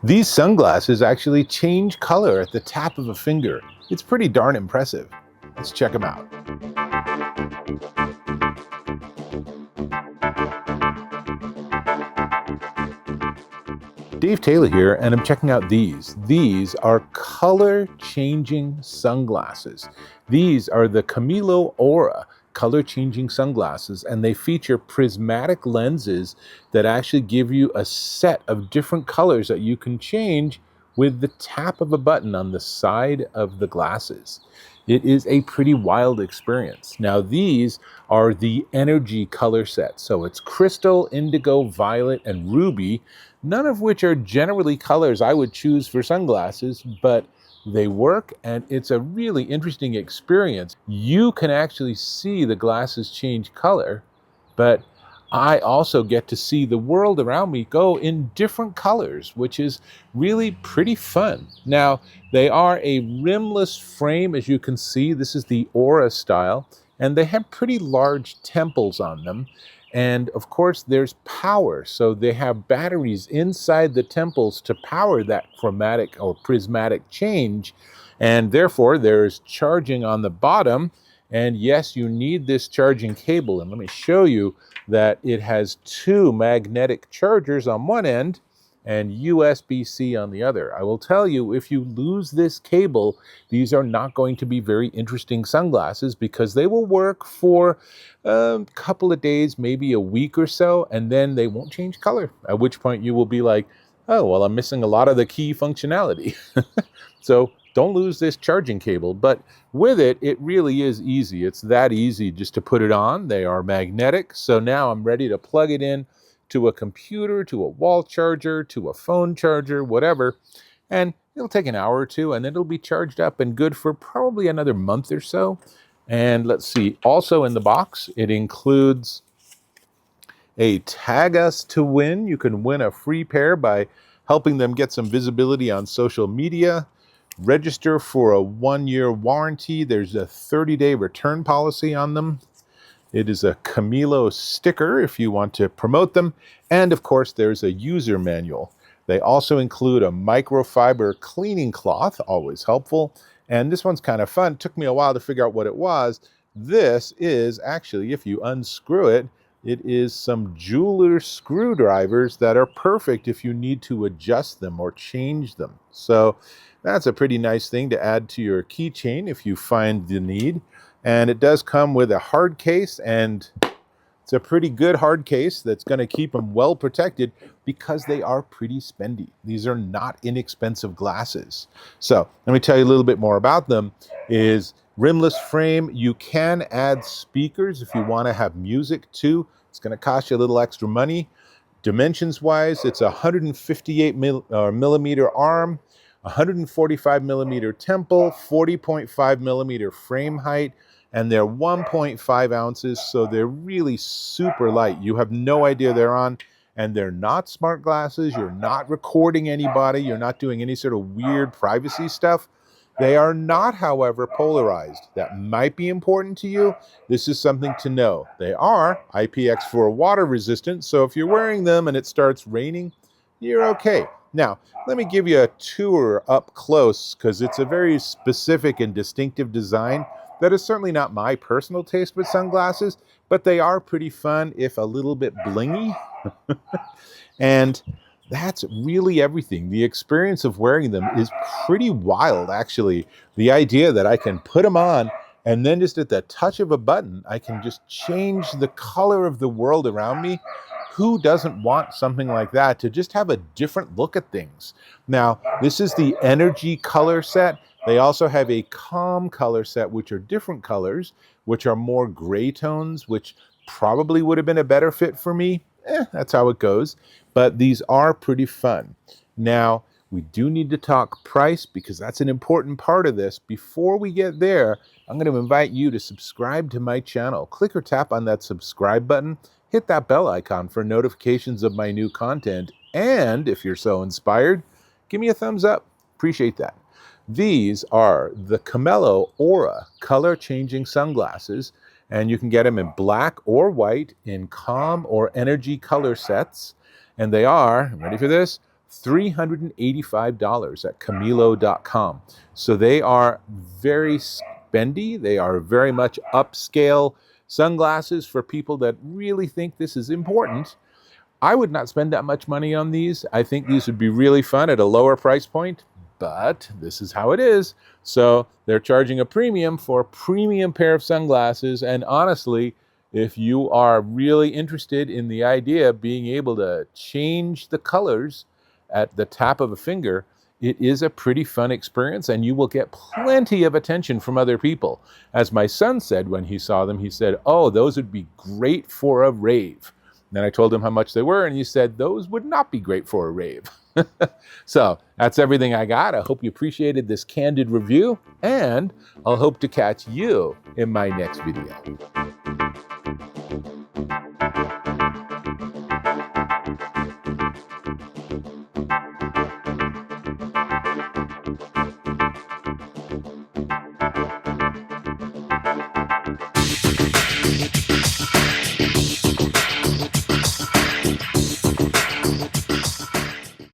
These sunglasses actually change color at the tap of a finger. It's pretty darn impressive. Let's check them out. Dave Taylor here, and I'm checking out these. These are color-changing sunglasses. These are the Chamelo Aura color-changing sunglasses, and they feature prismatic lenses that actually give you a set of different colors that you can change with the tap of a button on the side of the glasses. It is a pretty wild experience. Now, these are the energy color set. So it's crystal, indigo, violet, and ruby, none of which are generally colors I would choose for sunglasses, but they work, and it's a really interesting experience. You can actually see the glasses change color, but I also get to see the world around me go in different colors, which is really pretty fun. Now, they are a rimless frame, as you can see. This is the Aura style, and they have pretty large temples on them. And of course, there's power. So they have batteries inside the temples to power that chromatic or prismatic change. And therefore, there's charging on the bottom. And yes, you need this charging cable. And let me show you that it has two magnetic chargers on one end and USB-C on the other. I will tell you, if you lose this cable, these are not going to be very interesting sunglasses, because they will work for a couple of days, maybe a week or so, and then they won't change color, at which point you will be like, oh, well, I'm missing a lot of the key functionality. So don't lose this charging cable. But with it, it really is easy. It's that easy just to put it on. They are magnetic. So now I'm ready to plug it in to a computer, to a wall charger, to a phone charger, whatever. And it'll take an hour or two, and then it'll be charged up and good for probably another month or so. And let's see, also in the box, it includes a Tag Us to Win. You can win a free pair by helping them get some visibility on social media. Register for a 1-year warranty. There's a 30-day return policy on them. It is a Chamelo sticker if you want to promote them. And of course, there's a user manual. They also include a microfiber cleaning cloth, always helpful. And this one's kind of fun. It took me a while to figure out what it was. This is actually, if you unscrew it, it is some jeweler screwdrivers that are perfect if you need to adjust them or change them. So that's a pretty nice thing to add to your keychain if you find the need. And it does come with a hard case, and it's a pretty good hard case that's going to keep them well protected, because they are pretty spendy. These are not inexpensive glasses. So let me tell you a little bit more about them. Is rimless frame. You can add speakers if you want to have music too. It's going to cost you a little extra money. Dimensions wise, it's a 158 millimeter arm, 145 millimeter temple, 40.5 millimeter frame height, and they're 1.5 ounces, so they're really super light. You have no idea they're on, and they're not smart glasses. You're not recording anybody. You're not doing any sort of weird privacy stuff. They are not, however, polarized. That might be important to you. This is something to know. They are IPX4 water resistant, so if you're wearing them and it starts raining, you're okay. Now, let me give you a tour up close, because it's a very specific and distinctive design that is certainly not my personal taste with sunglasses, but they are pretty fun, if a little bit blingy. And that's really everything. The experience of wearing them is pretty wild, actually. The idea that I can put them on, and then just at the touch of a button, I can just change the color of the world around me. Who doesn't want something like that, to just have a different look at things? Now, this is the energy color set. They also have a calm color set, which are different colors, which are more gray tones, which probably would have been a better fit for me. That's how it goes. But these are pretty fun. Now, we do need to talk price, because that's an important part of this. Before we get there, I'm going to invite you to subscribe to my channel. Click or tap on that subscribe button. Hit that bell icon for notifications of my new content. And if you're so inspired, give me a thumbs up. Appreciate that. These are the Chamelo Aura color-changing sunglasses, and you can get them in black or white, in calm or energy color sets. And they are, ready for this, $385 at Chamelo.com. So they are very spendy. They are very much upscale sunglasses for people that really think this is important. I would not spend that much money on these. I think these would be really fun at a lower price point, but this is how it is. So they're charging a premium for a premium pair of sunglasses. And honestly, if you are really interested in the idea of being able to change the colors at the tap of a finger, it is a pretty fun experience, and you will get plenty of attention from other people. As my son said when he saw them, he said, "Oh, those would be great for a rave." Then I told him how much they were, and he said, "Those would not be great for a rave." So that's everything I got. I hope you appreciated this candid review, and I'll hope to catch you in my next video.